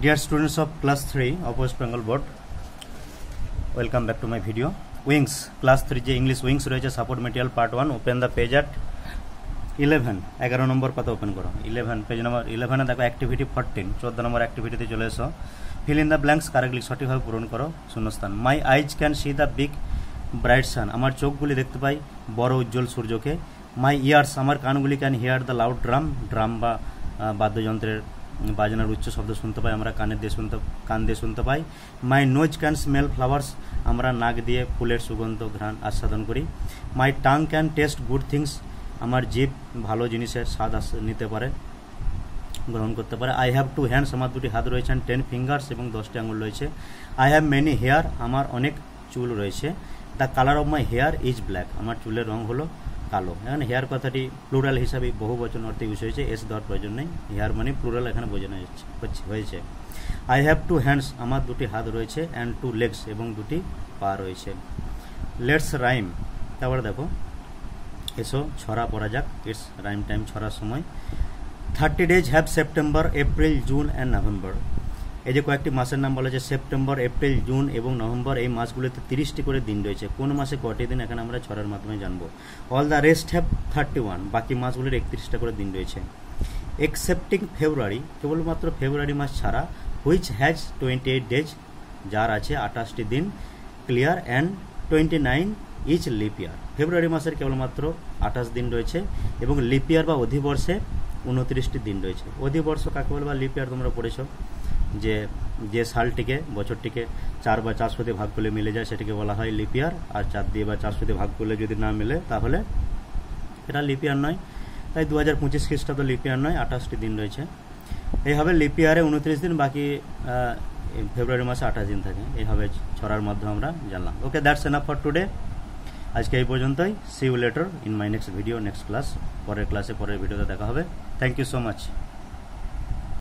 Dear students of class 3 of West Bengal Board, welcome back to my video. Wings class 3 যে English wings রয়েছে support material part 1 open the page at 11 নম্বর পাতা open করো 11 page নম্বর 11 এ দেখো activity 14 14 নম্বর অ্যাক্টিভিটিতে চলে এসো fill in the blanks correctly সঠিকভাবে পূরণ করো শূন্যস্থান my eyes can see the big bright sun আমার চোখগুলি দেখতে পাই বড় উজ্জ্বল সূর্যকে মাই ইয়ার্স আমার কানগুলি can hear the loud drum বা বাদ্যযন্ত্রের বাজনার উচ্চ শব্দ শুনতে পাই আমরা কান দিয়ে শুনতে পাই my nose can smell flowers আমরা নাক দিয়ে ফুলের সুগন্ধ ঘ্রাণ আস্বাদন করি my tongue can taste good things আমার জিভ ভালো জিনিসের স্বাদ নিতে পারে গ্রহণ করতে পারে আই হ্যাভ 2 হ্যান্ডস আমার দুটি হাত রয়েছে 10 ফিঙ্গার্স এবং 10টি আঙুল রয়েছে আই হ্যাভ মেনি হেয়ার আমার অনেক চুল রয়েছে the colour of my hair is black আমার চুলের রং হলো কালো এখানে হেয়ার কথাটি প্লুরাল হিসাবে বহু বচন অর্থে ইউজ হয়েছে এস দেওয়ার প্রয়োজন নেই হেয়ার মানে প্লুরাল এখানে বোঝানো হয়েছে আই হ্যাভ 2 হ্যান্ডস আমার দুটি হাত রয়েছে অ্যান্ড 2 লেগস এবং দুটি পা রয়েছে লেটস রাইম তারপরে দেখো এসো ছড়া পড়া যাক ইটস রাইম টাইম ছড়ার সময় 30 days have September April June and November এই যে কয়েকটি মাসের নাম বলা হয়েছে সেপ্টেম্বর এপ্রিল জুন এবং নভেম্বর এই মাসগুলোতে 30টি করে দিন রয়েছে কোন মাসে কটি দিন এখানে আমরা ছড়ার মাধ্যমে জানবো অল দ্য রেস্ট হ্যাভ 31 বাকি মাসগুলির 31টা করে দিন রয়েছে এক্সেপ্টিং ফেব্রুয়ারি কেবলমাত্র ফেব্রুয়ারি মাস ছাড়া হুইচ হ্যাজ 28 ডেজ যার আছে 28টি দিন clear and 29 each leap year February মাসের কেবলমাত্র 28 দিন রয়েছে এবং লিপ ইয়ার বা অধিবর্ষে 29টি দিন রয়েছে অধিবর্ষ কাকে বলে বা লিপ ইয়ার তোমরা পড়েছো যে সালটিকে বছরটিকে 4 বা 400 দিয়ে ভাগ করলে মিলে যায় সেটাকে বলা হয় লিপ ইয়ার আর 4 দিয়ে বা 400 দিয়ে ভাগ করলে যদি না মিলে তাহলে এটা লিপ ইয়ার নয় তাই 2025 খ্রিস্টাব্দ লিপ ইয়ার নয় 28টি দিন রয়েছে এইভাবে লিপ ইয়ারে 29 দিন বাকি ফেব্রুয়ারি মাসে 28 দিন থাকে এইভাবে ছড়ার মাধ্যমে আমরা জানলাম okay that's enough for today আজকে এই পর্যন্তই see you later in my next video next class পরের ক্লাসে পরের ভিডিওতে দেখা হবে থ্যাংক ইউ সো মাচ